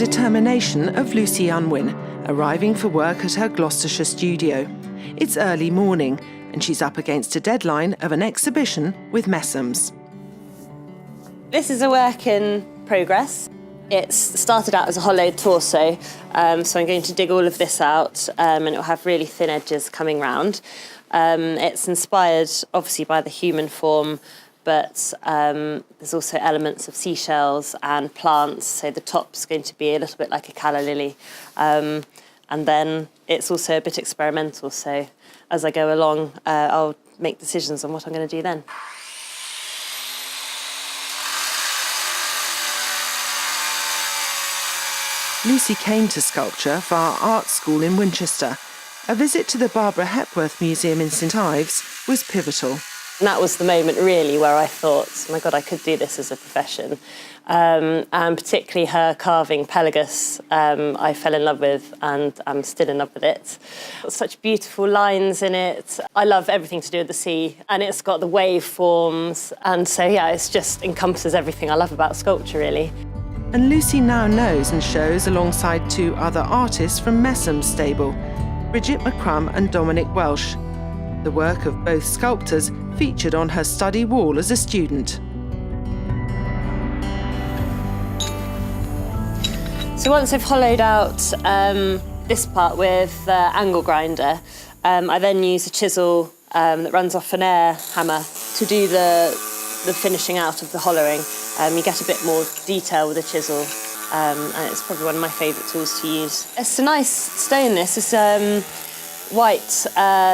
determination of Lucy Unwin, arriving for work at her Gloucestershire studio. It's early morning, and she's up against a deadline of an exhibition with Messums. This is a work in progress. It's started out as a hollowed torso, so I'm going to dig all of this out, and it'll have really thin edges coming round. It's inspired, obviously, by the human form, but there's also elements of seashells and plants, so the top's going to be a little bit like a calla lily. And then it's also a bit experimental, so as I go along, I'll make decisions on what I'm going to do then. Lucy came to sculpture via art school in Winchester. A visit to the Barbara Hepworth Museum in St Ives was pivotal. And that was the moment, really, where I thought, oh my God, I could do this as a profession. And particularly her carving Pelagus, I fell in love with, and I'm still in love with it. Such beautiful lines in it. I love everything to do with the sea, and it's got the waveforms. And so, yeah, it just encompasses everything I love about sculpture, really. And Lucy now knows and shows alongside two other artists from Messum's stable, Bridget McCrum and Dominic Welsh. The work of both sculptors featured on her study wall as a student. So once I've hollowed out this part with angle grinder, I then use a chisel that runs off an air hammer to do the finishing out of the hollowing. You get a bit more detail with a chisel, and it's probably one of my favourite tools to use. It's a nice stone, this. It's white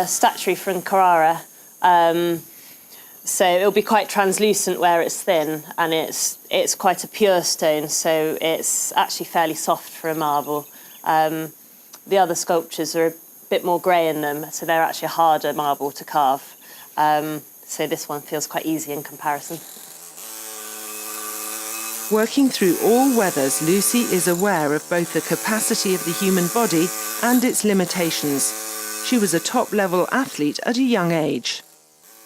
statuary from Carrara, so it'll be quite translucent where it's thin, and it's quite a pure stone, so it's actually fairly soft for a marble. The other sculptures are a bit more grey in them, so they're actually a harder marble to carve. So this one feels quite easy in comparison. Working through all weathers, Lucy is aware of both the capacity of the human body and its limitations. She was a top-level athlete at a young age.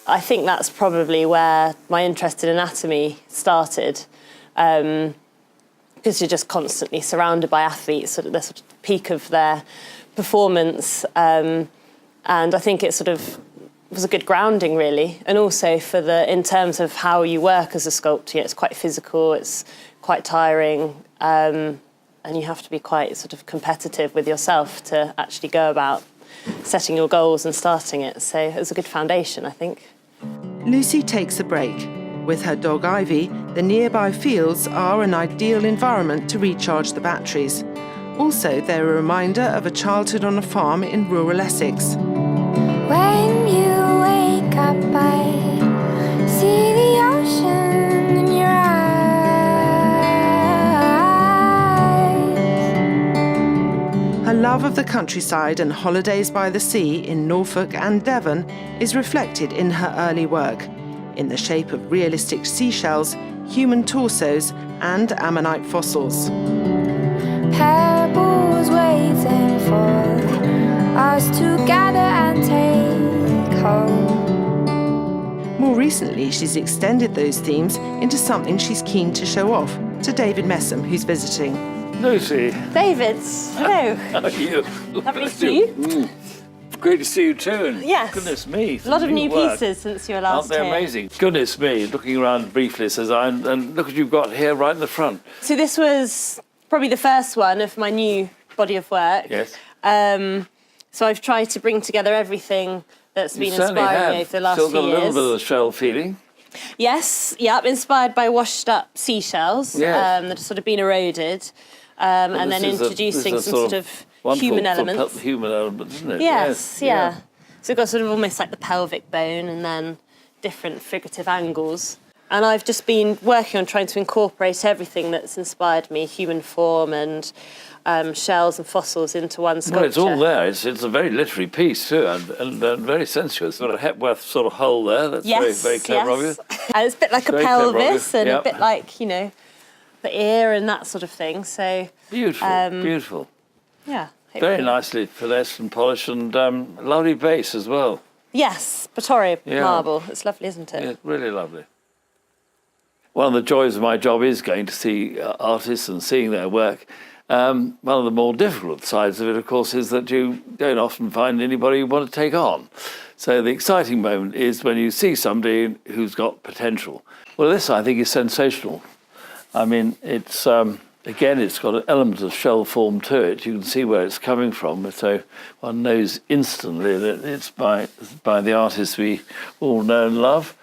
I think that's probably where my interest in anatomy started, because you're just constantly surrounded by athletes at the sort of peak of their performance, and I think it sort of was a good grounding, really, and also in terms of how you work as a sculptor. It's quite physical, it's quite tiring, and you have to be quite sort of competitive with yourself to actually go about setting your goals and starting it. So it was a good foundation, I think. Lucy takes a break. With her dog Ivy, the nearby fields are an ideal environment to recharge the batteries. Also, they're a reminder of a childhood on a farm in rural Essex. When you wake up, I see the ocean in your eyes. Her love of the countryside and holidays by the sea in Norfolk and Devon is reflected in her early work, in the shape of realistic seashells, human torsos, and ammonite fossils. Pebbles waiting for us to gather and take home. More recently, she's extended those themes into something she's keen to show off to David Messum, who's visiting. Lucy. David, hello. How are you? Lovely to see you. Great to see you too. And Yes. Goodness me. A lot of new work. pieces since you were last Aren't they here. amazing? Goodness me. Looking around briefly, says I, and look what you've got here right in the front. So this was probably the first one of my new body of work. Yes. So I've tried to bring together everything that's been inspiring me over the last Still few got a years. little bit of the shell feeling. Yes, yep, inspired by washed up seashells Yes. that have sort of been eroded, and then introducing some sort of human elements. Human element, isn't it? Yes, yeah. So we've got sort of almost like the pelvic bone and then different figurative angles. And I've just been working on trying to incorporate everything that's inspired me, human form and shells and fossils, into one sculpture. Well, it's all there. It's a very literary piece too, and very sensuous. Got a Hepworth sort of hole there. That's very clever of you. And it's a bit like a Very clever of pelvis you. and Yep. a bit like, the ear and that sort of thing. So Beautiful, beautiful. yeah. Very hopefully. nicely finessed and polished, and lovely base as well. Yes, Pietrasanta Yeah. marble. It's lovely, isn't it? Yeah, really lovely. One of the joys of my job is going to see artists and seeing their work. One of the more difficult sides of it, of course, is that you don't often find anybody you want to take on. So the exciting moment is when you see somebody who's got potential. Well, this, I think, is sensational. I mean, it's, again, it's got an element of shell form to it. You can see where it's coming from, so one knows instantly that it's by the artist we all know and love.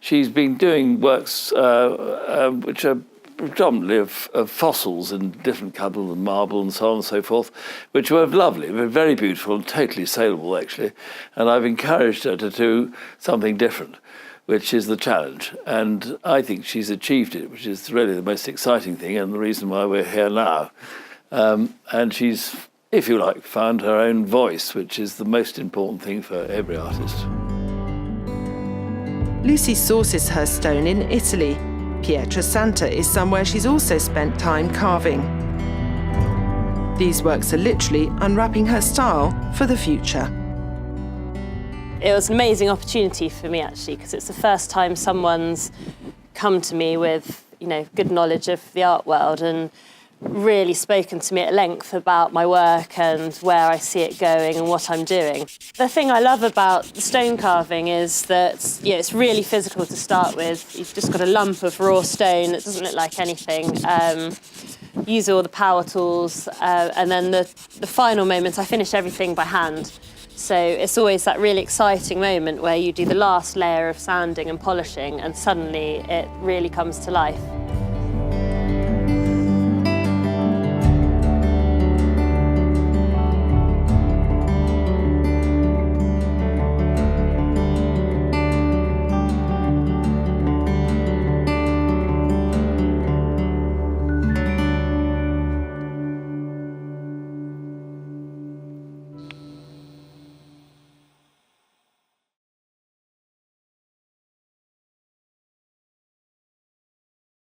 She's been doing works which are predominantly of fossils in different colours and marble and so on and so forth, which were lovely, were very beautiful and totally saleable, actually. And I've encouraged her to do something different, which is the challenge. And I think she's achieved it, which is really the most exciting thing and the reason why we're here now. And she's, if you like, found her own voice, which is the most important thing for every artist. Lucy sources her stone in Italy. Pietrasanta is somewhere she's also spent time carving. These works are literally unwrapping her style for the future. It was an amazing opportunity for me, actually, because it's the first time someone's come to me with, good knowledge of the art world and really spoken to me at length about my work and where I see it going and what I'm doing. The thing I love about stone carving is that it's really physical to start with. You've just got a lump of raw stone that doesn't look like anything. Use all the power tools, and then the final moment, I finish everything by hand. So it's always that really exciting moment where you do the last layer of sanding and polishing and suddenly it really comes to life.